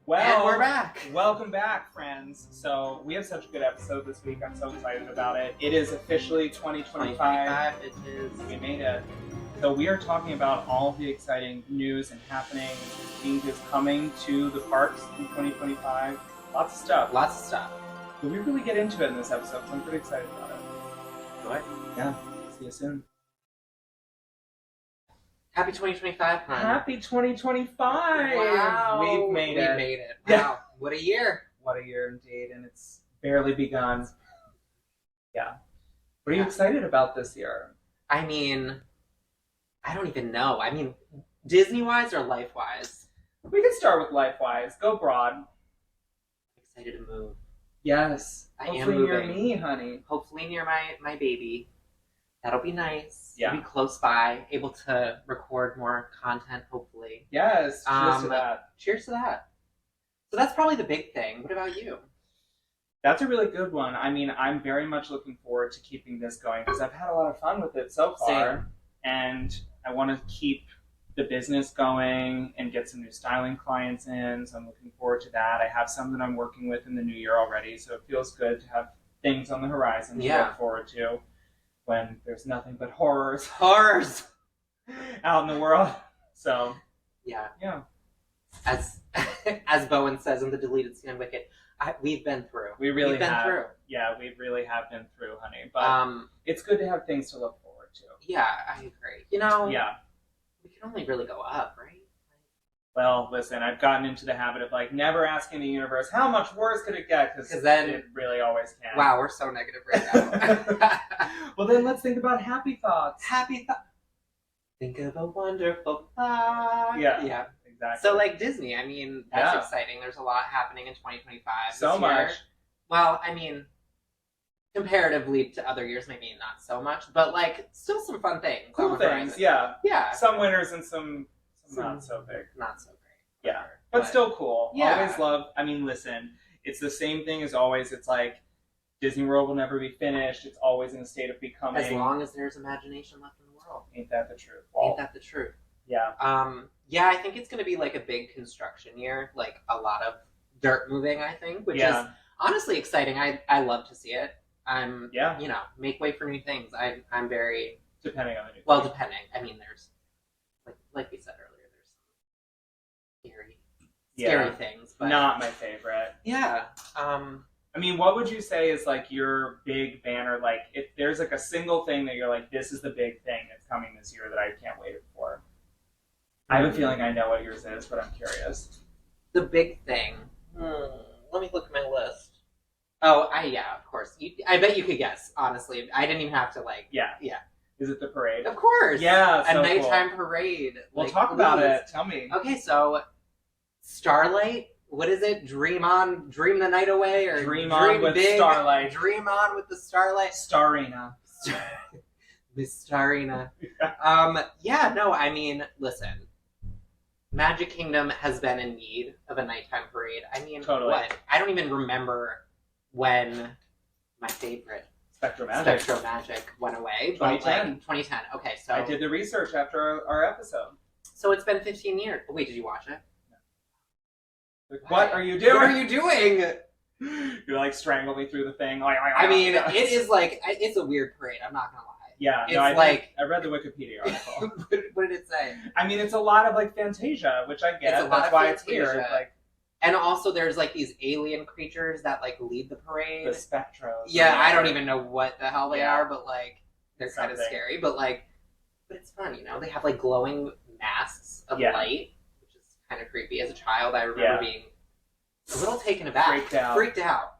Well, and we're back. Welcome back, friends. So we have such a good episode this week. I'm so excited about it. It is officially 2025. It is. We made it. So we are talking about all the exciting news and happenings, changes coming to the parks in 2025. Lots of stuff. Lots of stuff. But we really get into it in this episode, so I'm pretty excited about it. Go ahead. Yeah. See you soon. Happy 2025, hon. Happy 2025! Wow. We've made it. We made it. Wow. Yeah. What a year. What a year indeed, and it's barely begun. Yeah. What are you excited about this year? I mean, I don't even know. I mean, Disney-wise or life-wise? We can start with life-wise. Go broad. I'm excited to move. Yes. I am Hopefully near moving. me, honey. Hopefully near my baby. That'll be nice. Yeah. To be close by, able to record more content, hopefully. Yes. Cheers to that. Cheers to that. So that's probably the big thing. What about you? That's a really good one. I mean, I'm very much looking forward to keeping this going because I've had a lot of fun with it so far. Same. And I want to keep the business going and get some new styling clients in. So I'm looking forward to that. I have some that I'm working with in the new year already. So it feels good to have things on the horizon to look forward to when there's nothing but horrors out in the world. So yeah. Yeah. As Bowen says in the deleted scene in Wicked, we've been through. We really We've been have. through. Yeah, we really have been through, honey. But it's good to have things to look forward to. Yeah, I agree. You know, Yeah. we can only really go up, right? Well, listen, I've gotten into the habit of like never asking the universe how much worse could it get, because then it really always can. Wow, we're so negative right now. Well, then let's think about happy thoughts. Happy thought. Think of a wonderful thought. Yeah. Yeah. Exactly. So, like Disney, I mean, that's Yeah. exciting. There's a lot happening in 2025. So this year. much. Well, I mean, comparatively to other years, maybe not so much, but like still some fun things. Cool on the things, horizon. yeah. Yeah. Some winners and some not so big. Not so great. Yeah. But still cool. Yeah. Always love, I mean, listen, it's the same thing as always. It's like Disney World will never be finished. It's always in a state of becoming. As long as there's imagination left in the world. Ain't that the truth? Ain't that the truth? Yeah. Yeah, I think it's going to be like a big construction year, like a lot of dirt moving, I think, which is honestly exciting. I love to see it. You know, make way for new things. I'm very... Depending on the new Well, thing. depending. I mean, there's, like we said earlier, there's some scary things. But not my favorite. yeah. I mean, what would you say is like your big banner? Like, if there's like a single thing that you're like, this is the big thing that's coming this year that I can't wait for. I have a feeling I know what yours is, but I'm curious. The big thing. Let me look at my list. Oh, yeah, of course. I bet you could guess, honestly. I didn't even have to, like... Yeah. Yeah. Is it the parade? Of course. Yeah, A so nighttime cool. parade. Well, like, talk about please. it. Tell me. Okay, so Starlight. What is it? Dream the night away, or Dream on with big, starlight. Dream on with the starlight. Starina. Miss Starina. Yeah, no, I mean, listen. Magic Kingdom has been in need of a nighttime parade. I mean, Totally. what? I don't even remember when my favorite Spectro Magic. Spectro Magic went away. But 2010. 2010. Okay, so I did the research after our episode. So it's been 15 years. Wait, did you watch it? Like, what are you doing? What are you doing? You like strangled me through the thing. I mean, it is like, it's a weird parade. I'm not gonna lie. Yeah, it's no, I read the Wikipedia article. What did it say? I mean, it's a lot of like Fantasia, which I get. It's a lot That's of why Fantasia. it's weird. Like, and also, there's like these alien creatures that like lead the parade. the Spectros. Yeah, I don't even know what the hell they Yeah. are, but like they're kind of Something. scary. But it's fun, you know. They have like glowing masks of Yeah. light, which is kind of creepy. As a child, I remember being a little taken aback, Freaked out.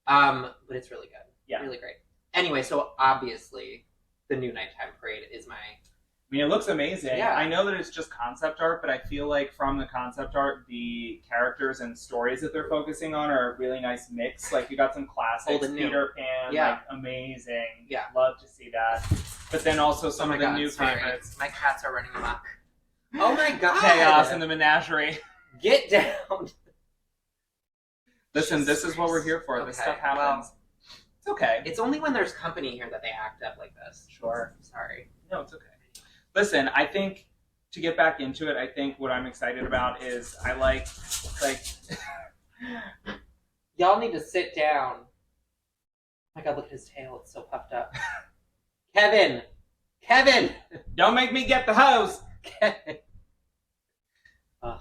But it's really good. Yeah. Really great. Anyway, so obviously, the new nighttime parade is my... I mean, it looks amazing. Yeah. I know that it's just concept art, but I feel like from the concept art, the characters and stories that they're focusing on are a really nice mix. Like, you got some classics, Old and new. Peter Pan, Yeah. like, amazing. Yeah. Love to see that. But then also some Oh my of the God, new sorry. favorites. My cats are running amok. Oh my God! Chaos in the menagerie. Get down! Listen, this is what we're here for. This Okay, stuff happens. well, It's okay. it's only when there's company here that they act up like this. Sure. Sorry. No, it's okay. Listen, I think to get back into it, I think what I'm excited about is I like y'all need to sit down. Oh my god, look at his tail. It's so puffed up. Kevin! Don't make me get the hose! Kevin. Oh,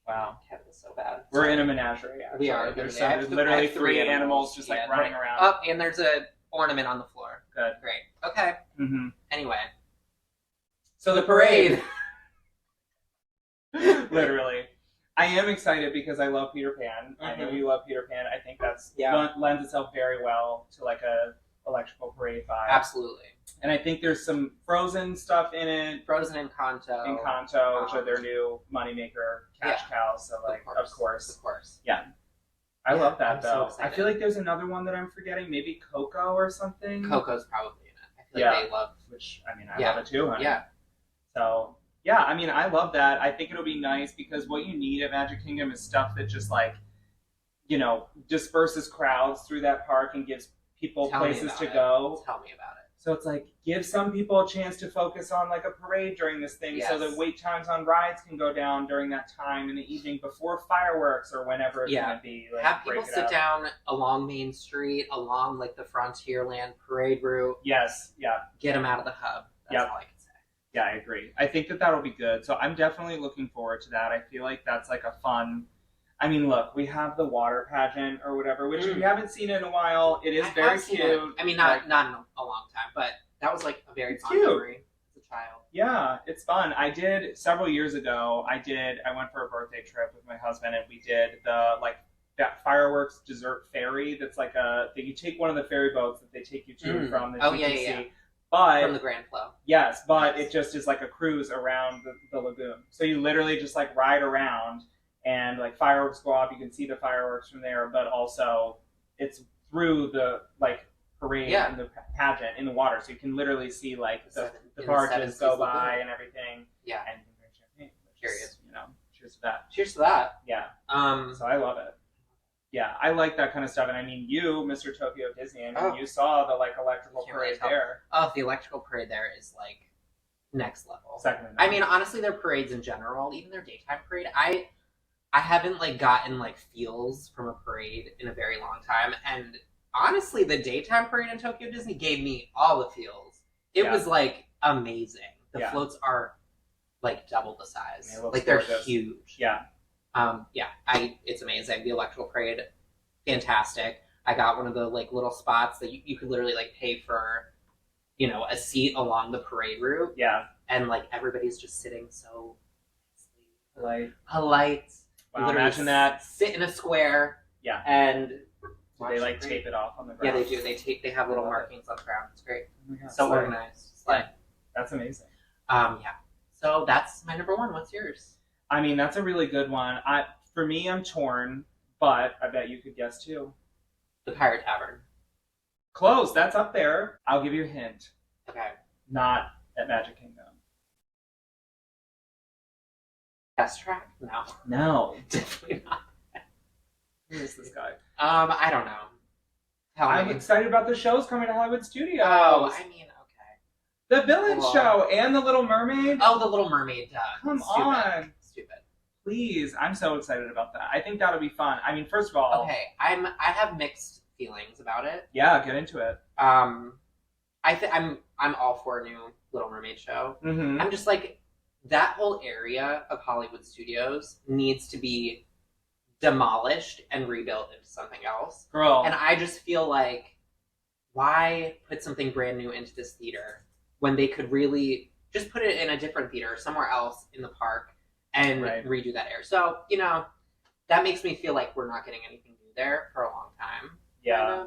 wow. Kevin's so bad. We're in a menagerie, actually. We are. There's literally three animals just like running around. Oh, and there's a ornament on the floor. Good. Great. Okay. Mm-hmm. Anyway. So the parade. Literally. I am excited because I love Peter Pan. Mm-hmm. I know you love Peter Pan. I think that's lends itself very well to like a electrical parade vibe. Absolutely. And I think there's some Frozen stuff in it. Frozen and Kanto. Which are their new moneymaker cash cows. So like, of course. Yeah. I love that though. So I feel like there's another one that I'm forgetting. Maybe Coco or something. Coco's probably in it. I feel like they love. Which I mean, I love it too. Honey. Yeah. So yeah, I mean, I love that. I think it'll be nice because what you need at Magic Kingdom is stuff that just like, you know, disperses crowds through that park and gives people places to go. Tell me about it. So it's like, give some people a chance to focus on like a parade during this thing so that wait times on rides can go down during that time in the evening before fireworks or whenever it's going to be. Like, have people sit down along Main Street, along like the Frontierland parade route. Yes, yeah. Get them out of the hub. That's all I can say. Yeah, I agree. I think that that'll be good. So I'm definitely looking forward to that. I feel like that's like a fun... I mean, look, we have the water pageant or whatever, which if you haven't seen it in a while, it is very cute. I mean, not in a long time, but that was like a very fun memory as a child. Yeah, it's fun. I did several years ago. I went for a birthday trip with my husband, and we did that fireworks dessert ferry. That's like that you take one of the ferry boats that they take you to from the GTC. But from the Grand Flow. Yes, but it just is like a cruise around the lagoon. So you literally just like ride around. And like fireworks go off, you can see the fireworks from there, but also it's through the like parade and the pageant in the water, so you can literally see like the barges go by and everything. Yeah, and you can drink champagne. Curious, you know. Cheers to that. Cheers to that. Yeah. So I love it. Yeah, I like that kind of stuff, and I mean, you, Mr. Tokyo Disney, I mean, you saw the like electrical parade there. Oh, the electrical parade there is like next level. Second. I mean, honestly, their parades in general, even their daytime parade, I haven't like gotten like feels from a parade in a very long time, and honestly, the daytime parade in Tokyo Disney gave me all the feels. It was like amazing. The floats are like double the size. Like they're huge. Yeah. It's amazing. The electrical parade, fantastic. I got one of the like little spots that you could literally like pay for, you know, a seat along the parade route. Yeah. And like everybody's just sitting so polite. Wow, imagine that. Sit in a square. Yeah. And do they like tape it off on the ground? Yeah, they do. They have little markings on the ground. It's great. Oh my God, so organized. That's amazing. Yeah. So that's my number one. What's yours? I mean, that's a really good one. For me, I'm torn, but I bet you could guess too. The Pirate Tavern. Close. That's up there. I'll give you a hint. Okay. Not at Magic Kingdom. Test track? No. No. Definitely not. Who is this guy? I don't know. I'm excited about the shows coming to Hollywood Studios. Oh, I mean, okay. The Villain Show and The Little Mermaid. Oh, The Little Mermaid. Come on. Stupid. Please. I'm so excited about that. I think that'll be fun. I mean, first of all. Okay. I have mixed feelings about it. Yeah, get into it. I'm all for a new Little Mermaid show. Mm-hmm. I'm just like, that whole area of Hollywood Studios needs to be demolished and rebuilt into something else. Girl. And I just feel like, why put something brand new into this theater when they could really just put it in a different theater somewhere else in the park and redo that area? So, you know, that makes me feel like we're not getting anything new there for a long time. Yeah.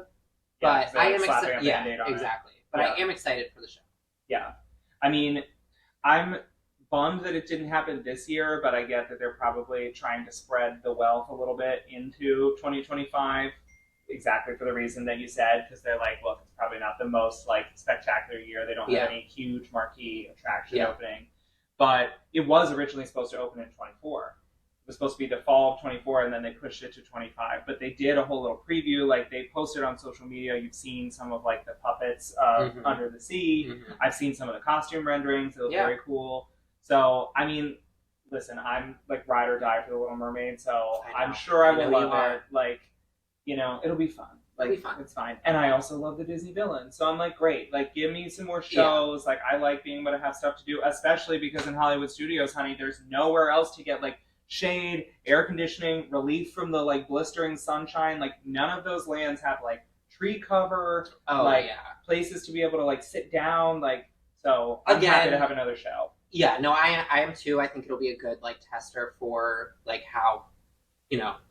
But I am excited. Yeah, exactly. But I am excited for the show. Yeah. I mean, I'm bummed that it didn't happen this year, but I get that they're probably trying to spread the wealth a little bit into 2025, exactly for the reason that you said, because they're like, look, it's probably not the most like spectacular year. They don't have any huge marquee attraction opening, but it was originally supposed to open in 24. It was supposed to be the fall of 24, and then they pushed it to 25. But they did a whole little preview. Like they posted on social media. You've seen some of like the puppets Under the Sea. Mm-hmm. I've seen some of the costume renderings. It was very cool. So, I mean, listen, I'm like ride or die for the Little Mermaid, so I'm sure I will love it. Like, it'll be fun. Like, it'll be fun. It's fine. And I also love the Disney villains, so I'm like, great. Like, give me some more shows. Yeah. Like, I like being able to have stuff to do, especially because in Hollywood studios, honey, there's nowhere else to get like shade, air conditioning, relief from the like blistering sunshine. Like, none of those lands have like tree cover, places to be able to like sit down. Like, so I'm happy to have another show. Yeah, no, I am too. I think it'll be a good like tester for like how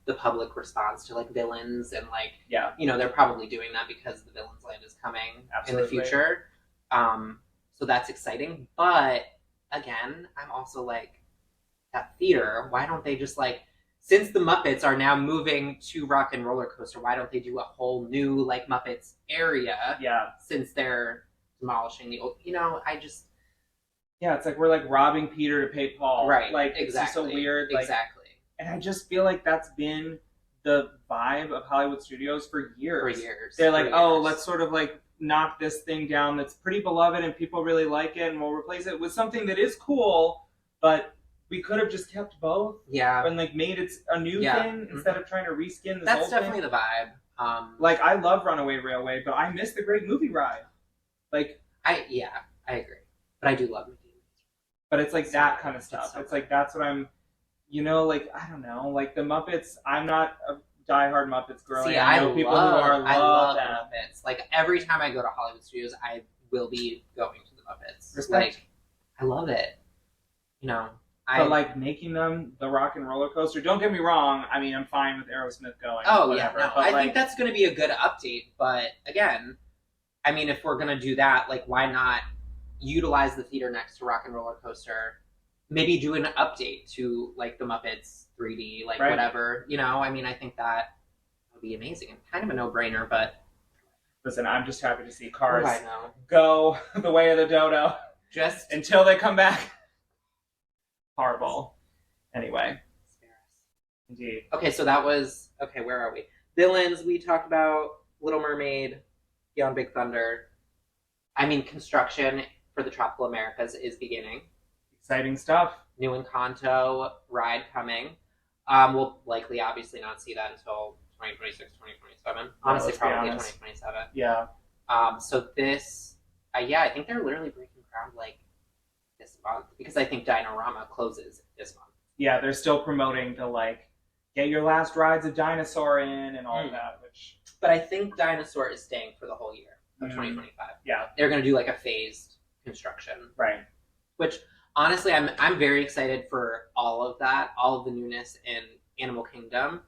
the public responds to like villains and like they're probably doing that because the Villains Land is coming in the future. So that's exciting. But again, I'm also like, that theater, why don't they just like, since the Muppets are now moving to Rock and Roller Coaster, why don't they do a whole new like Muppets area? Yeah. Since they're demolishing the old, I just. Yeah, it's like we're like robbing Peter to pay Paul. Right. Like, exactly. It's just so weird. Like, exactly. And I just feel like that's been the vibe of Hollywood studios for years. For years. They're like, let's sort of like knock this thing down that's pretty beloved and people really like it, and we'll replace it with something that is cool, but we could have just kept both. Yeah. And like made it a new thing instead of trying to reskin this That's old definitely thing. The vibe. Like, I love Runaway Railway, but I miss the Great Movie Ride. Like, I agree. But I do love Mickey. But it's like that kind of stuff. It's like, that's what I'm, like, I don't know, like the Muppets, I'm not a diehard Muppets girl. See, I know people who are. I love the Muppets. Like, every time I go to Hollywood Studios, I will be going to the Muppets. Respect. Like, I love it. But like making them the Rock and Roller Coaster, don't get me wrong, I mean, I'm fine with Aerosmith going. Oh, whatever, yeah, no, I think that's going to be a good update. But again, I mean, if we're going to do that, like, why not utilize the theater next to Rock and Roller Coaster? Maybe do an update to like the Muppets 3D, like whatever. I mean, I think that would be amazing and kind of a no-brainer. But listen, I'm just happy to see Cars go the way of the dodo. Just until they come back. Horrible. Anyway. Indeed. Okay, so that was where are we? Villains. We talked about Little Mermaid, Beyond Big Thunder. I mean, construction for the Tropical Americas is beginning. Exciting stuff. New Encanto ride coming. We'll likely obviously not see that until 2026, 2027. Honestly, probably 2027. Yeah. So this, I think they're literally breaking ground like this month because I think Dinorama closes this month. Yeah, they're still promoting the like, get your last rides of Dinosaur in and all of that. But I think Dinosaur is staying for the whole year of 2025. Yeah. They're going to do like a phased construction. Right. Which, honestly, I'm very excited for all of that, all of the newness in Animal Kingdom.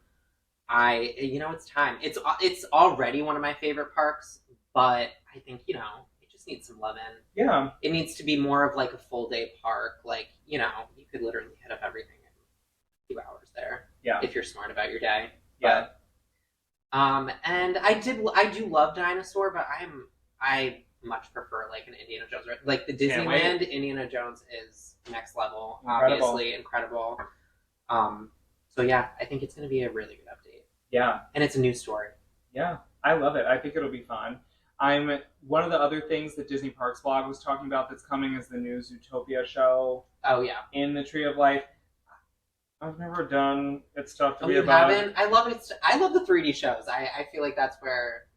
It's time. It's already one of my favorite parks, but I think, it just needs some love in. Yeah. It needs to be more of like a full day park. Like, you could literally hit up everything in 2 hours there. Yeah. If you're smart about your day. Yeah. But, and I do love Dinosaur, but I much prefer like an Indiana Jones, like the Disneyland Indiana Jones is next level, obviously incredible. So yeah, I think it's going to be a really good update. Yeah, and it's a new story. Yeah, I love it. I think it'll be fun. One of the other things that Disney Parks blog was talking about that's coming is the new Zootopia show. Oh yeah, in the Tree of Life. I've never done. It's tough to be about. Haven't? I love it. I love the 3D shows. I feel like that's where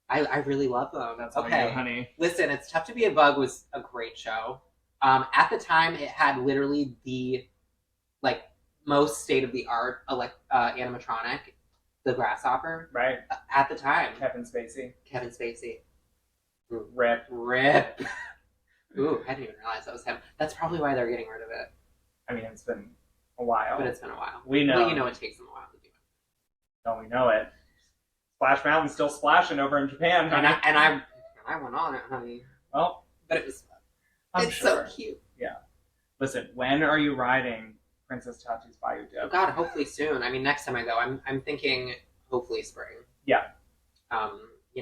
I really love them. That's okay, honey. Listen, It's Tough to Be a Bug was a great show. At the time, it had literally the like most state of the art animatronic, the grasshopper. Right. At the time, Kevin Spacey. Ooh. Rip. Ooh, I didn't even realize that was him. That's probably why they're getting rid of it. I mean, it's been a while. But it's been a while. We know. Well, it takes them a while to do it. No, we know it. Splash Mountain's still splashing over in Japan, honey. And I went on it, honey. Well, but it was fun. It's sure. So cute. Yeah. Listen, when are you riding Princess Tati's Bayou Dip? Oh God, hopefully soon. I mean, next time I go, I'm thinking hopefully spring. Yeah.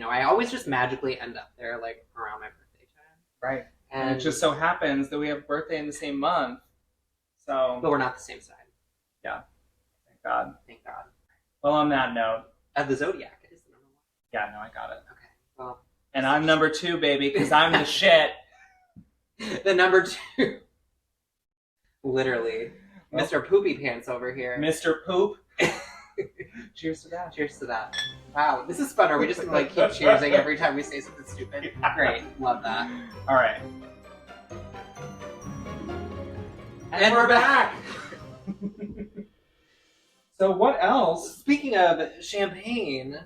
I always just magically end up there like around my birthday time. Right. And it just so happens that we have a birthday in the same month. So. But we're not the same side. Yeah. Thank God. Thank God. Well, on that note. The Zodiac is the number one. Yeah, no, I got it. Okay. Well. And I'm number 2, baby, because I'm the shit. The number 2. Literally. Well, Mr. Poopy Pants over here. Mr. Poop. Cheers to that. Cheers to that. Wow, this is fun. Are we just gonna like keep cheersing every time we say something stupid? Great, love that. All right. And we're back. So what else? Speaking of champagne,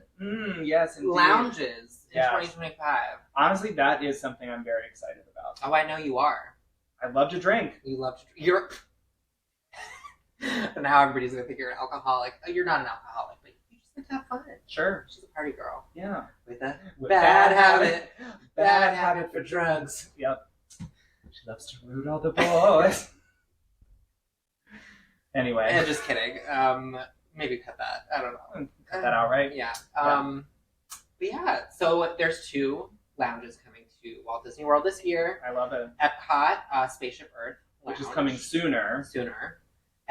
yes, indeed. Lounges in 2025. Honestly, that is something I'm very excited about. Oh, I know you are. I love to drink. You love to drink. You're. And now everybody's gonna think you're an alcoholic. Oh, you're not an alcoholic, but you just like to have fun. Sure. She's a party girl. Yeah. With a bad habit. Bad habit for drugs. Yep. She loves to root all the boys. Anyway. Yeah, just kidding. Maybe cut that. I don't know. Cut that out, right? Yeah. But yeah, so there's 2 lounges coming to Walt Disney World this year. I love it. Epcot, Spaceship Earth Lounge, which is coming sooner.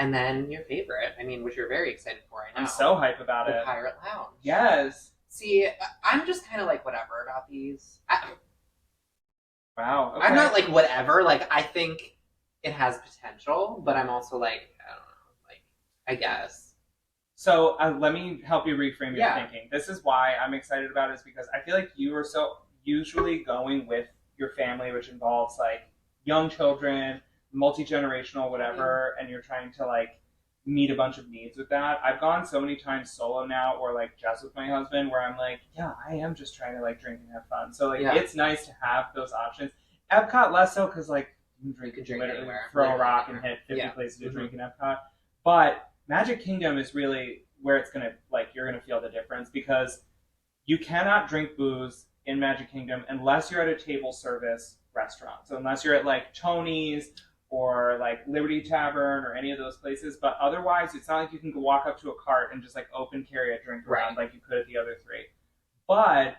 And then your favorite, which you're very excited for, I know. I'm so hype about it. The Pirate Lounge. Yes. See, I'm just kind of like whatever about these. Wow. Okay. I'm not like whatever. Like, I think it has potential, but I'm also like, I don't know. Like, I guess. So let me help you reframe your thinking. This is why I'm excited about it, is because I feel like you are so usually going with your family, which involves like young children, multi-generational, whatever, and you're trying to like meet a bunch of needs with that. I've gone so many times solo now, or like just with my husband, where I'm like, yeah, I am just trying to like drink and have fun. So like it's nice to have those options. Epcot less so, because like you can drink anywhere, throw a rock and hit 50 places to drink in Epcot. But Magic Kingdom is really where it's gonna like you're gonna feel the difference, because you cannot drink booze in Magic Kingdom unless you're at a table service restaurant. So unless you're at like Tony's or like Liberty Tavern or any of those places, but otherwise it's not like you can go walk up to a cart and just like open carry a drink around like you could at the other 3. But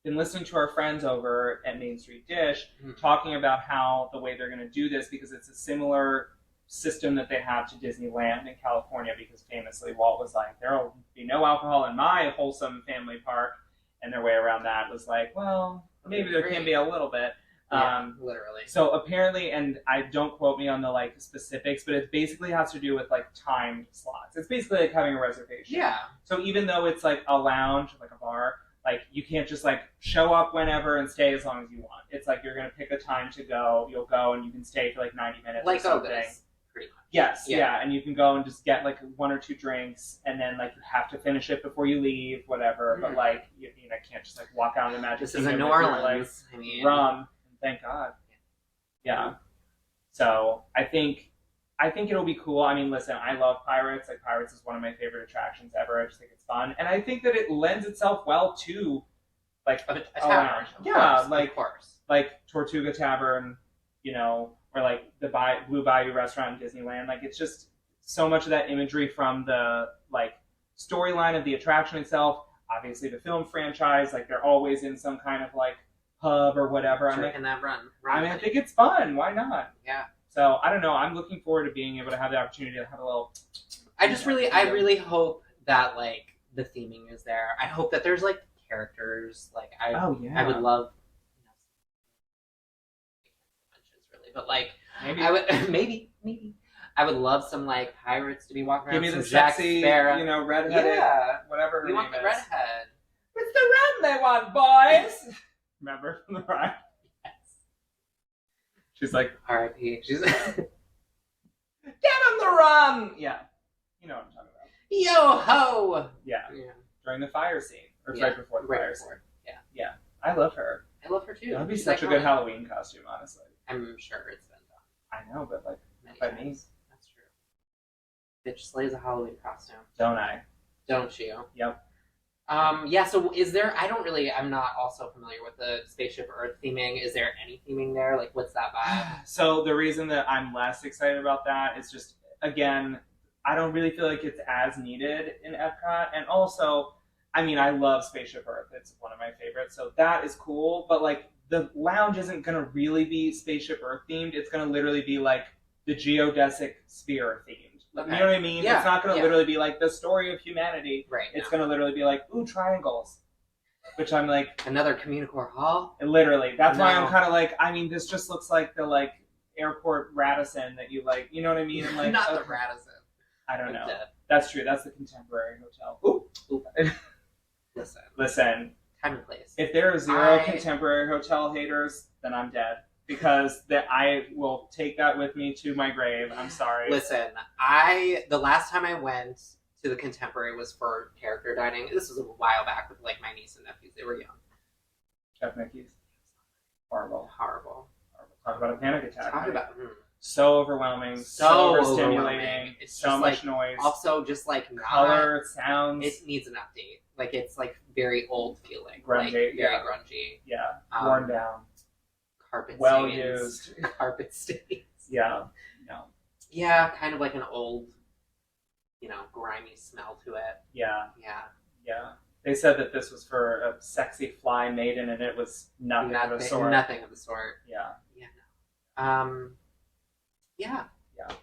in listening to our friends over at Main Street Dish talking about how the way they're going to do this, because it's a similar system that they have to Disneyland in California, because famously Walt was like, there will be no alcohol in my wholesome family park, and their way around that was like, well, maybe there can be a little bit. Literally. So apparently, and I don't quote me on the like specifics, but it basically has to do with like timed slots. It's basically like having a reservation. Yeah. So even though it's like a lounge, like a bar, like you can't just like show up whenever and stay as long as you want. It's like you're gonna pick a time to go. You'll go and you can stay for like 90 minutes like or something. Pretty much. Yes, yeah, and you can go and just get like 1 or 2 drinks, and then like you have to finish it before you leave, whatever. But like you know, can't just like walk out in the Magic Kingdom. This is in New Orleans. Like, rum. Thank God. Yeah. So I think it'll be cool. I mean, listen, I love Pirates. Like Pirates is one of my favorite attractions ever. I just think it's fun, and I think that it lends itself well to like a tavern. Yeah, like Tortuga Tavern, you know, or like the Blue Bayou restaurant in Disneyland. Like it's just so much of that imagery from the like storyline of the attraction itself. Obviously, the film franchise. Like they're always in some kind of like pub or whatever. Drinking that run. I mean, I think it's fun. Why not? Yeah. So I don't know. I'm looking forward to being able to have the opportunity to have a little. I really hope that like the theming is there. I hope that there's like characters. Like I would love. Really, but like maybe I would maybe. I would love some like pirates to be walking around. Give me the sexy, you know, redheaded, whatever her name is. We want the redhead. It's the red they want, boys. Remember from the ride? Yes. She's like, R.I.P. She's get him the rum. Yeah, you know what I'm talking about. Yo ho. Yeah. During the fire scene, or right before the fire scene. Yeah. I love her. I love her too. That would be such a good Halloween costume, honestly. I'm sure it's been done. I know, but like by me. That's true. Bitch slays a Halloween costume. Don't I? Don't you? Yep. Yeah, so I'm not also familiar with the Spaceship Earth theming. Is there any theming there? Like, what's that vibe? So the reason that I'm less excited about that is just, again, I don't really feel like it's as needed in Epcot. And also, I mean, I love Spaceship Earth. It's one of my favorites. So that is cool. But like, the lounge isn't going to really be Spaceship Earth themed. It's going to literally be like the geodesic sphere themed. Okay. You know what I mean? Yeah, it's not going to literally be like the story of humanity. Right. It's going to literally be like, ooh, triangles. Which I'm like... Another Communicore Hall? Literally. That's why I'm kind of like, I mean, this just looks like the like airport Radisson that you like. You know what I mean? And like, not the Radisson. I don't know. Dead. That's true. That's the Contemporary Hotel. Ooh. Listen. Time and place. If there are zero Contemporary Hotel haters, then I'm dead. Because I will take that with me to my grave. I'm sorry. Listen, the last time I went to the Contemporary was for character dining. This was a while back with like my niece and nephews. They were young. Chef Mickey's. Horrible. Talk about a panic attack. So overwhelming. So overstimulating. It's so much noise. Also, just like color, sounds. It needs an update. Like it's like very old feeling. Grungy. Like, very grungy. Yeah. Worn down. Carpet well stains. Used. Carpet stains. Yeah. No. Yeah, kind of like an old, grimy smell to it. Yeah. They said that this was for a sexy fly maiden, and it was nothing of the sort. Nothing of the sort. Yeah. No. Yeah.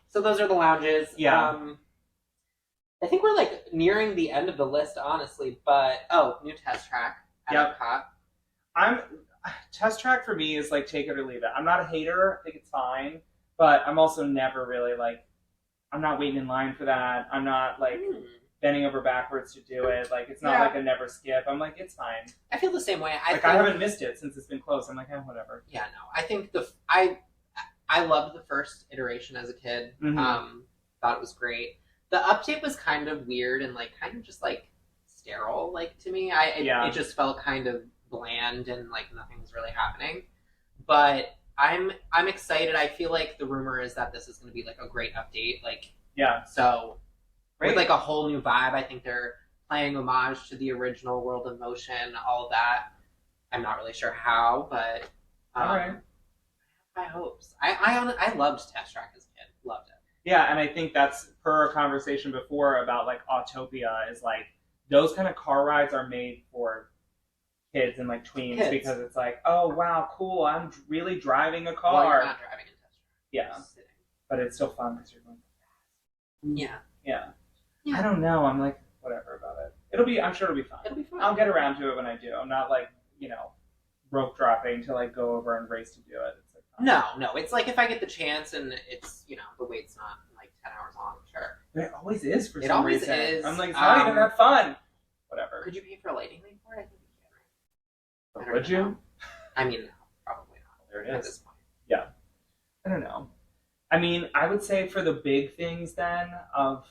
So those are the lounges. Yeah. I think we're like nearing the end of the list, honestly. But new test track at Epcot. Test track for me is like take it or leave it. I'm not a hater. I think it's fine, but I'm also never really like. I'm not waiting in line for that. I'm not like bending over backwards to do it. Like it's not like a never skip. I'm like it's fine. I feel the same way. I haven't missed it since it's been closed. I'm like whatever. Yeah, no. I think I loved the first iteration as a kid. Mm-hmm. Thought it was great. The update was kind of weird and like kind of just like sterile. Like to me, it just felt kind of bland and like nothing was really happening. But I'm excited. I feel like the rumor is that this is going to be like a great update. Like so with like a whole new vibe. I think they're playing homage to the original World of Motion. All of that. I'm not really sure how, but all right. My hopes. I loved Test Track as a kid. Loved it. Yeah, and I think that's per our conversation before about like Autopia is like those kind of car rides are made for kids and like tweens because it's like, oh wow, cool, I'm really driving a car. Well, you're not driving in Test Track. Yeah, but it's still fun because you're going fast. Yeah. I don't know. I'm like whatever about it. I'm sure it'll be fun. It'll be fun. I'll get around to it when I do. I'm not like rope dropping to like go over and race to do it. It's like no. It's like if I get the chance and it's the wait's not like 10 hours long. Sure. But it always is for some reason. It always is. I'm like, it's not even that fun. Whatever. Could you pay for a lighting lane for it? I think you can, right? Would you? I mean, no, probably not. There it is. At this point. Yeah. I don't know. I mean, I would say for the big things then of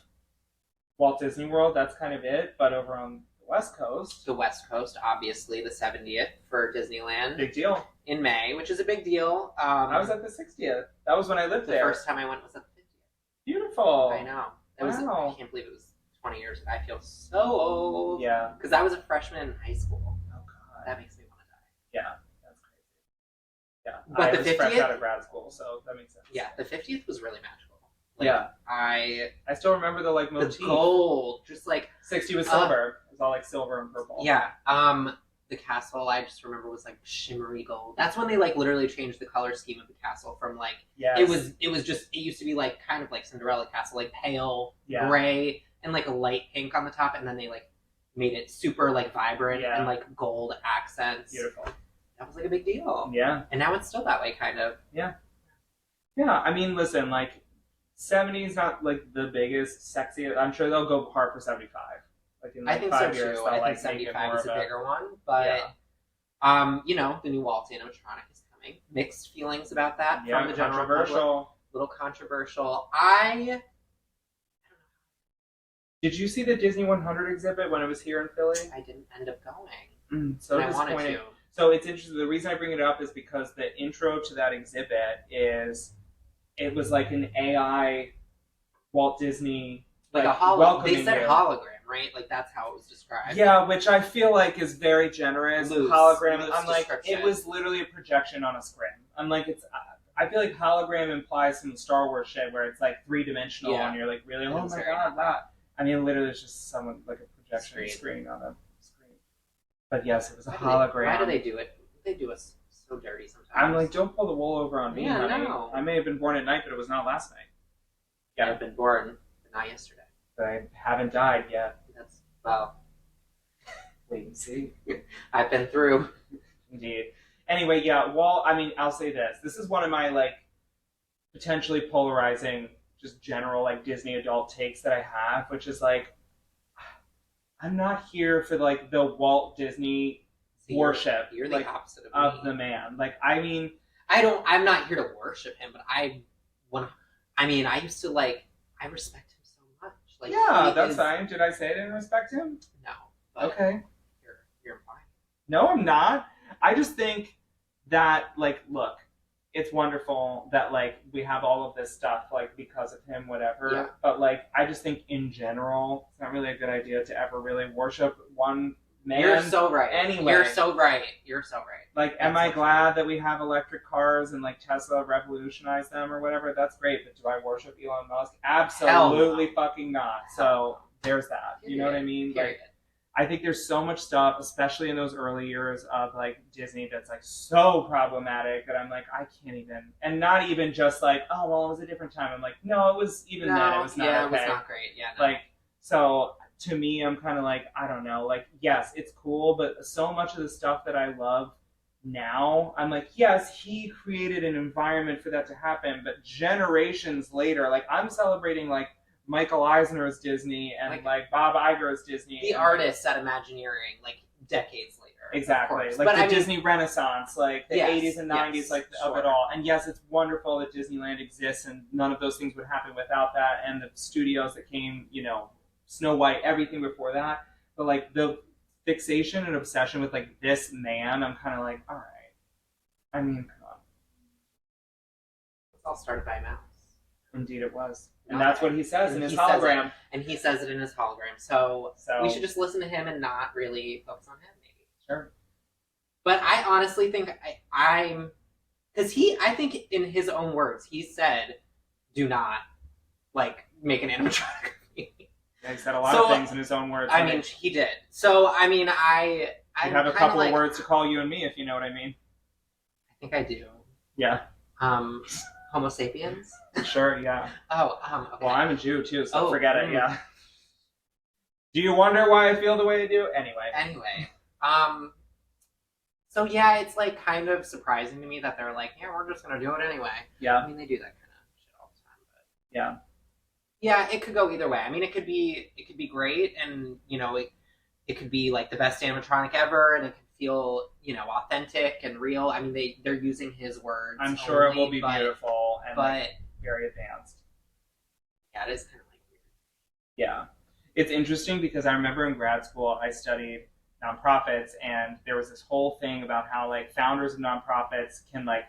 Walt Disney World, that's kind of it. But over on the West Coast. The West Coast, obviously, the 70th for Disneyland. Big deal. In May, which is a big deal. I was at the 60th. That was when I lived there. The first time I went was at the 50th. Beautiful. I know. I can't believe it was 20 years. I feel so old. Yeah. Because I was a freshman in high school. Oh, God. That makes me want to die. Yeah. That's crazy. Yeah. But I was fresh out of grad school, so that makes sense. Yeah. The 50th was really magical. I still remember the like motif. The gold. Just like 60 was silver. It was all like silver and purple. Yeah. The castle, I just remember, was like shimmery gold. That's when they like literally changed the color scheme of the castle from like it used to be like kind of like Cinderella castle, like pale gray and like a light pink on the top, and then they like made it super like vibrant and like gold accents. Beautiful. That was like a big deal. Yeah. And now it's still that way, kind of. Yeah. Yeah. I mean, listen, like 70 is not like the biggest, sexiest. I'm sure they'll go hard for 75. Like in, like, I think 5 so years, too. I think 75 is a bigger one, but the new Walt animatronic is coming. Mixed feelings about that from the general public. Little controversial. I don't know. Did you see the Disney 100 exhibit when it was here in Philly? I didn't end up going. So I wanted to. So it's interesting. The reason I bring it up is because the intro to that exhibit it was like an AI Walt Disney. Like a hologram. They said hologram, right? Like that's how it was described. Yeah, which I feel like is very generous. Hologram. Loose I'm like, it was literally a projection on a screen. I'm like, I feel like hologram implies some Star Wars shit where it's like 3-dimensional and you're like, really? Oh my god, wow. I mean, literally, it's just someone like a projection screen on a screen. But yes, it was a hologram. Why do they do it? They do us so dirty sometimes. I'm like, don't pull the wool over on me, honey. No. I may have been born at night, but it was not last night. Yeah, I've been born, but not yesterday. But I haven't died yet. That's wait and see. I've been through. Indeed. Anyway, yeah. Well, I mean, I'll say this. This is one of my like potentially polarizing, just general like Disney adult takes that I have, which is like, I'm not here for like the Walt Disney worship. You're like, the opposite of the man. Like, I mean, I'm not here to worship him, but I used to like. I respect him so much. Like, yeah, that's fine. Did I say I didn't respect him? No. Okay. You're fine. No, I'm not. I just think that, like, look, it's wonderful that like we have all of this stuff like because of him, whatever. Yeah. But like, I just think in general, it's not really a good idea to ever really worship one man. You're so right. Anyway, you're so right. Like, am I glad that we have electric cars and like Tesla revolutionized them or whatever? That's great. But do I worship Elon Musk? Absolutely no. fucking not. So there's that. You know what I mean? Period. Like, I think there's so much stuff, especially in those early years of like Disney, that's like so problematic that I'm like, I can't even, and not even just like, oh well, it was a different time. I'm like, no, it was even then, it was not okay. It was not great. Yeah, no. Like, so to me, I'm kind of like, I don't know, like, yes, it's cool, but so much of the stuff that I love now, I'm like, yes, he created an environment for that to happen, but generations later, like, I'm celebrating like Michael Eisner's Disney and like Bob Iger's Disney. The artists at Imagineering, like decades later. Exactly. Like the Disney Renaissance, like the 80s and 90s, like of it all. And yes, it's wonderful that Disneyland exists and none of those things would happen without that. And the studios that came, you know, Snow White, everything before that. But like the fixation and obsession with like this man, I'm kind of like, all right. I mean, come on. It's all started by a mouse. Indeed it was. And that's what he says in his hologram. And he says it in his hologram. So we should just listen to him and not really focus on him, maybe. Sure. But I honestly think because I think in his own words, he said, do not, like, make an animatronic of me. Yeah, he said a lot of things in his own words. I mean, he did. So, I mean, I have a couple of words to call you and me, if you know what I mean. I think I do. Yeah. Homo sapiens? Sure, yeah. Okay. Well, I'm a Jew, too, so forget it, yeah. Do you wonder why I feel the way I do? Anyway. So, yeah, it's, like, kind of surprising to me that they're like, yeah, we're just going to do it anyway. Yeah. I mean, they do that kind of shit all the time, but... Yeah. Yeah, it could go either way. I mean, it could be great, and, you know, it could be, like, the best animatronic ever, and it could feel, you know, authentic and real. I mean, they're using his words. I'm sure it will be beautiful and like, very advanced. Yeah, it is kind of like weird. Yeah. It's interesting because I remember in grad school I studied nonprofits, and there was this whole thing about how like founders of nonprofits can like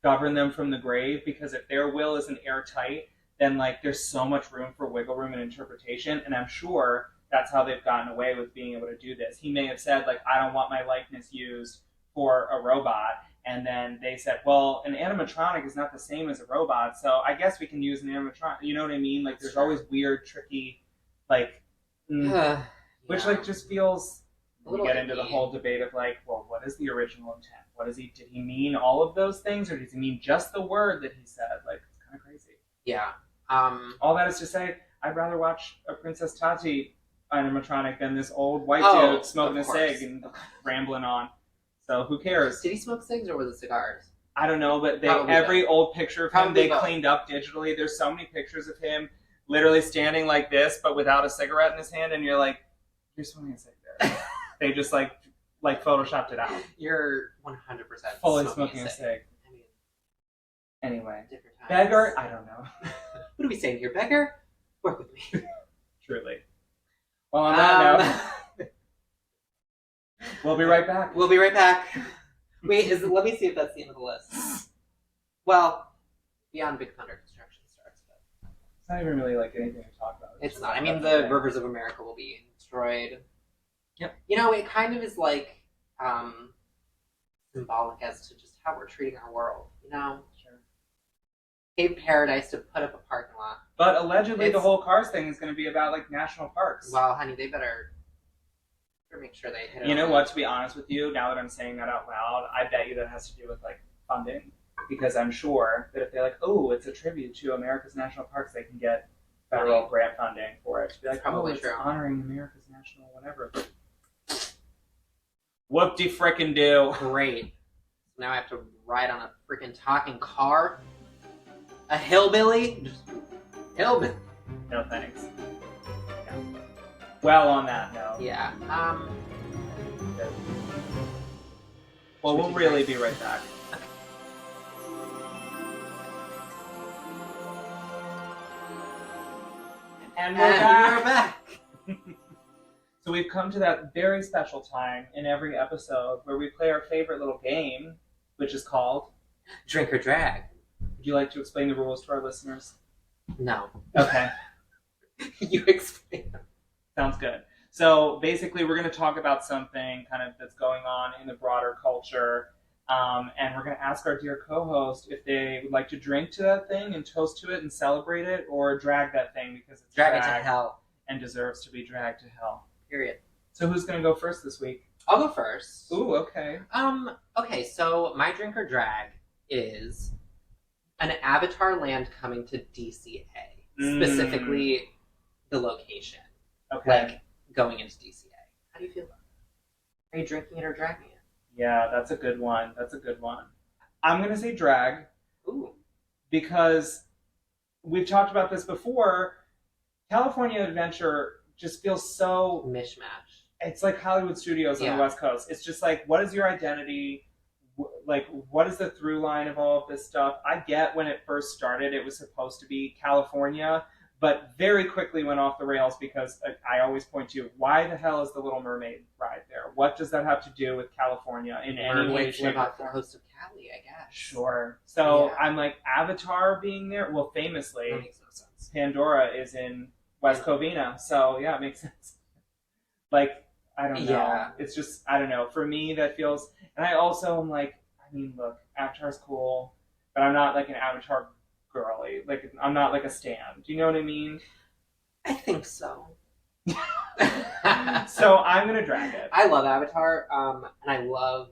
govern them from the grave, because if their will isn't airtight, then like there's so much room for wiggle room and interpretation. And I'm sure that's how they've gotten away with being able to do this. He may have said, like, I don't want my likeness used for a robot. And then they said, well, an animatronic is not the same as a robot, so I guess we can use an animatronic. You know what I mean? Like, there's always weird, tricky, like, which, like, just feels... We get into the whole debate of, like, well, what is the original intent? What is he... Did he mean all of those things, or does he mean just the word that he said? Like, it's kind of crazy. Yeah. All that is to say, I'd rather watch a Princess Tati animatronic than this old white dude smoking a cig and rambling on. So who cares? Did he smoke cigs or was it cigars? I don't know, but every old picture of him they cleaned up digitally. There's so many pictures of him literally standing like this, but without a cigarette in his hand, and you're like, you're smoking a cig there. They just like photoshopped it out. You're 100% fully smoking a cig. I mean, anyway, different times. Beggar? I don't know. What are we saying here, Beggar? Work with me. Truly. Well, on that note, we'll be right back. Wait, let me see if that's the end of the list. Well, Beyond Big Thunder construction starts, but it's not even really like anything to talk about. It's not. I mean, the rivers of America will be destroyed. Yep. You know, it kind of is like symbolic as to just how we're treating our world. You know. Sure. Cave Paradise to put up a parking lot. But allegedly, the whole Cars thing is going to be about like national parks. Well, honey, they better make sure they hit it. You know what? To be honest with you, now that I'm saying that out loud, I bet you that has to do with like funding, because I'm sure that if they're like, oh, it's a tribute to America's national parks, they can get federal grant funding for it. To be like, probably it's true. Honoring America's national whatever. Whoop-de frickin' do. Great. So now I have to ride on a freaking talking car. A hillbilly? Just hillbilly. No thanks. Yeah. Well, on that note. Yeah. Well, we'll really be right back. And we're back. So we've come to that very special time in every episode where we play our favorite little game, which is called Drink or Drag. Would you like to explain the rules to our listeners? No. Okay. You explain them. Sounds good. So basically, we're going to talk about something kind of that's going on in the broader culture, and we're going to ask our dear co-host if they would like to drink to that thing and toast to it and celebrate it, or drag that thing because it's drag it to hell and deserves to be dragged to hell. Period. So who's going to go first this week? I'll go first. Ooh, okay. Okay, so my drink or drag is an Avatar land coming to DCA. Specifically, the location. Okay. Like, going into DCA. How do you feel about it? Are you drinking it or dragging it? Yeah, that's a good one. I'm going to say drag. Ooh. Because we've talked about this before. California Adventure just feels so mishmash. It's like Hollywood Studios on the West Coast. It's just like, what is your identity? Like, what is the through line of all of this stuff? I get when it first started, it was supposed to be California, but very quickly went off the rails because I always point to, why the hell is the Little Mermaid ride there? What does that have to do with California in any way, shape, or form? The coast of Cali, I guess. Sure. So I'm like, Avatar being there, well, famously, that makes no sense. Pandora is in West Covina, so yeah, it makes sense. Like, I don't know. Yeah. It's just, I don't know. For me, that feels, and I also am like, I mean, look, Avatar's cool, but I'm not like an Avatar girly. Like, I'm not like a stan. Do you know what I mean? I think so. So I'm gonna drag it. I love Avatar, and I love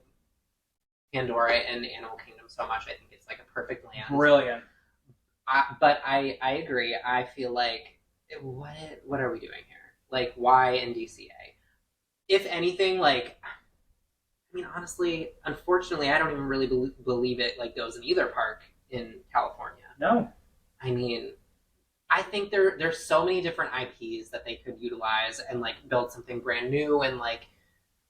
Pandora and Animal Kingdom so much. I think it's like a perfect land. Brilliant. But I agree. I feel like, what are we doing here? Like, why in DCA? If anything, like, I mean, honestly, unfortunately, I don't even really believe it like goes in either park in California. No. I mean, I think there's so many different IPs that they could utilize and like build something brand new and like,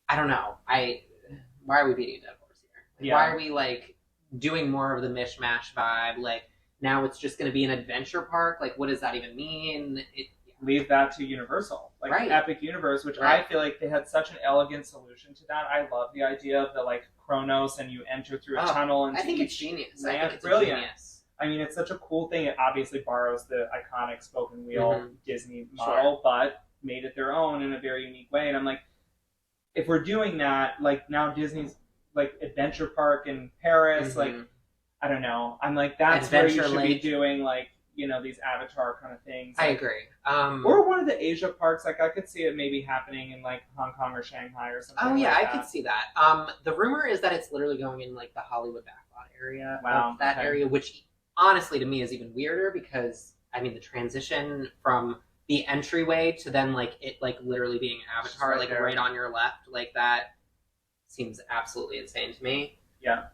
I don't know. Why are we beating a dead horse here? Like, why are we like doing more of the mishmash vibe? Like, now it's just going to be an adventure park. Like, what does that even mean? Leave that to Universal, like Epic Universe, which I feel like they had such an elegant solution to that. I love the idea of the like Chronos and you enter through a tunnel and I think it's genius. I think it's brilliant. Genius. I mean, it's such a cool thing. It obviously borrows the iconic spoken wheel Disney model, but made it their own in a very unique way. And I'm like, if we're doing that, like now Disney's like Adventure Park in Paris, like I don't know. I'm like, that's Adventure where you should be doing like, you know, these Avatar kind of things. I like, agree. or one of the Asia parks. Like, I could see it maybe happening in, like, Hong Kong or Shanghai or something. Oh, yeah, like I could see that. The rumor is that it's literally going in, like, the Hollywood backlot area. Wow. That area, which, honestly, to me is even weirder because, I mean, the transition from the entryway to then, like, it, like, literally being Avatar, like, right on your left, like, that seems absolutely insane to me. Yeah.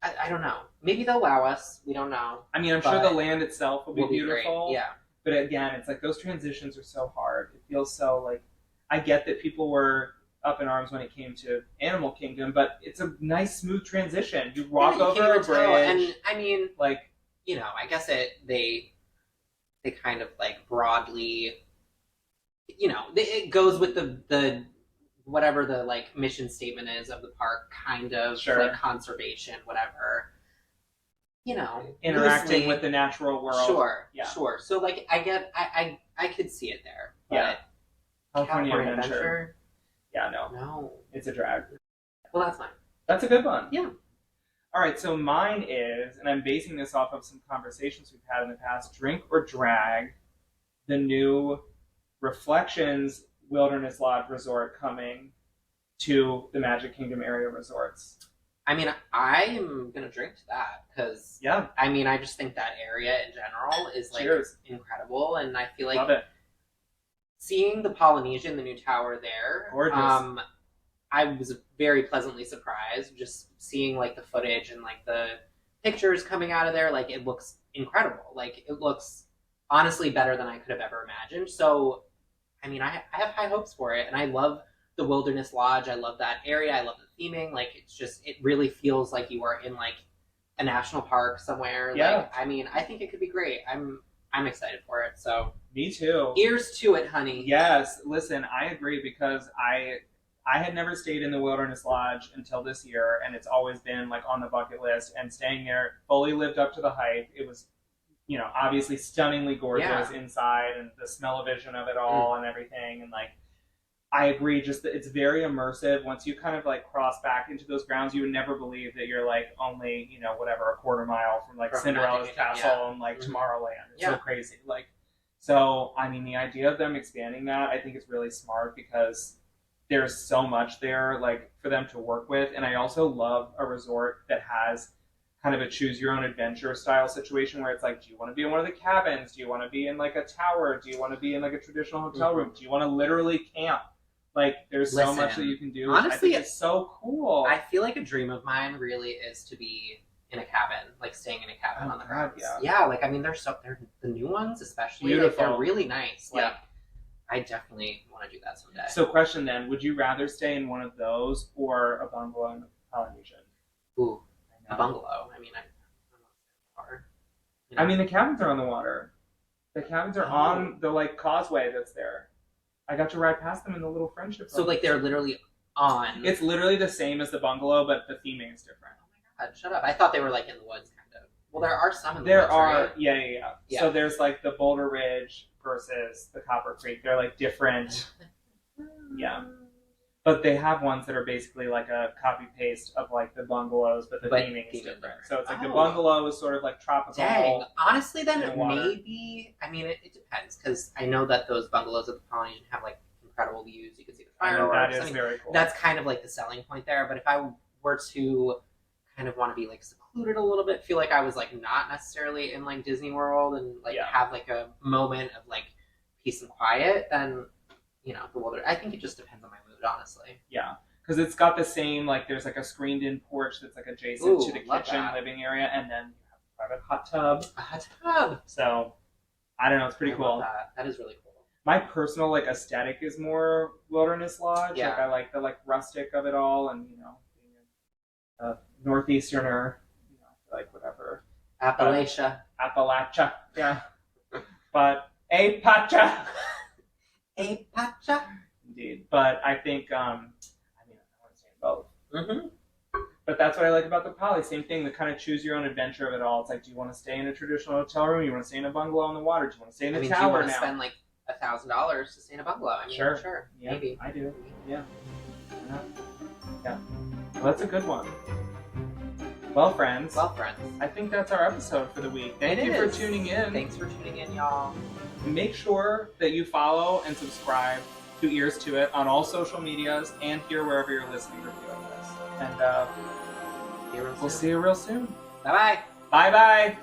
I don't know. Maybe they'll allow us. We don't know. I mean, I'm sure the land itself will be beautiful. Great. Yeah. But again, it's like those transitions are so hard. It feels so like, I get that people were up in arms when it came to Animal Kingdom, but it's a nice, smooth transition. You walk over a bridge. And I mean, like, you know, I guess they kind of like broadly, you know, it goes with the whatever the like mission statement is of the park, kind of like conservation, whatever, you know, interacting with the natural world. Sure. So like, I could see it there. But California Adventure. Yeah, no, it's a drag. Well, that's fine. That's a good one. Yeah. All right, so mine is, and I'm basing this off of some conversations we've had in the past. Drink or drag the new Reflections Wilderness Lodge Resort coming to the Magic Kingdom area resorts. I mean, I am going to drink to that because, I mean, I just think that area in general is like incredible. And I feel like love it. Seeing the Polynesian, the new tower there, gorgeous. I was very pleasantly surprised just seeing like the footage and like the pictures coming out of there. Like it looks incredible. Like, it looks honestly better than I could have ever imagined. So, I mean, I have high hopes for it, and I love the Wilderness Lodge. I love that area. I love the theming. Like, it's just, it really feels like you are in like a national park somewhere. Yeah. Like, I mean, I think it could be great. I'm excited for it. So me too. Ears to it, honey. Yes. Listen, I agree because I had never stayed in the Wilderness Lodge until this year, and it's always been like on the bucket list. And staying there fully lived up to the hype. It was, obviously stunningly gorgeous inside, and the smell-o-vision of it all and everything. And like, I agree, just that it's very immersive. Once you kind of like cross back into those grounds, you would never believe that you're like only, whatever, a quarter mile from like Cinderella's castle and like Tomorrowland. It's so crazy. Like, so, I mean, the idea of them expanding that, I think is really smart because there's so much there, like, for them to work with. And I also love a resort that has kind of a choose your own adventure style situation where it's like, do you want to be in one of the cabins? Do you want to be in like a tower? Do you want to be in like a traditional hotel room? Do you want to literally camp? Like, there's so much that you can do. Honestly, it's so cool. I feel like a dream of mine really is to be in a cabin, like staying in a cabin on the grounds. Yeah, like, I mean, they're the new ones, especially, like, they're really nice. Like, I definitely want to do that someday. So, question then: would you rather stay in one of those or a bungalow in the Polynesian? Ooh, a bungalow. I mean, I'm not far. I mean, the cabins are on the water. The cabins are on the like causeway that's there. I got to ride past them in the little friendship. So, like, they're literally on. It's literally the same as the bungalow, but the theming is different. Oh my god, shut up! I thought they were like in the woods, kind of. Well, there are some in the woods. There are, right? Yeah. So there's like the Boulder Ridge versus the Copper Creek. They're like different. Yeah. But they have ones that are basically like a copy paste of like the bungalows, but the theming is different. So it's like the bungalow is sort of like tropical. Dang. Honestly, then maybe, I mean, it depends, because I know that those bungalows at the Polynesian have like incredible views. You can see the fireworks. That is very cool. That's kind of like the selling point there. But if I were to kind of want to be like secluded a little bit, feel like I was like not necessarily in like Disney World and like have like a moment of like peace and quiet, then the Wilderness. I think it just depends on my mood, honestly. Yeah, because it's got the same, like, there's like a screened-in porch that's like adjacent to the kitchen living area, and then you have a private hot tub. A hot tub. So, I don't know, it's pretty cool. That is really cool. My personal like aesthetic is more Wilderness Lodge. Yeah. Like, I like the like rustic of it all, and being a northeasterner, like whatever. Appalachia. Yeah. But Apacha. Apacha. Indeed. But I think, I want to say both. Mm-hmm. But that's what I like about the Poly. Same thing, the kind of choose your own adventure of it all. It's like, do you want to stay in a traditional hotel room? Do you want to stay in a bungalow on the water? Do you want to stay in the tower now? Do you want to spend like $1,000 to stay in a bungalow? I mean, sure. Yeah, maybe. I do. Yeah. Well, that's a good one. Well, friends. I think that's our episode for the week. Thank you for tuning in. Thanks for tuning in, y'all. Make sure that you follow and subscribe to Ears to It on all social medias and here wherever you're listening or viewing this. And we'll see you real soon. Bye-bye. Bye-bye.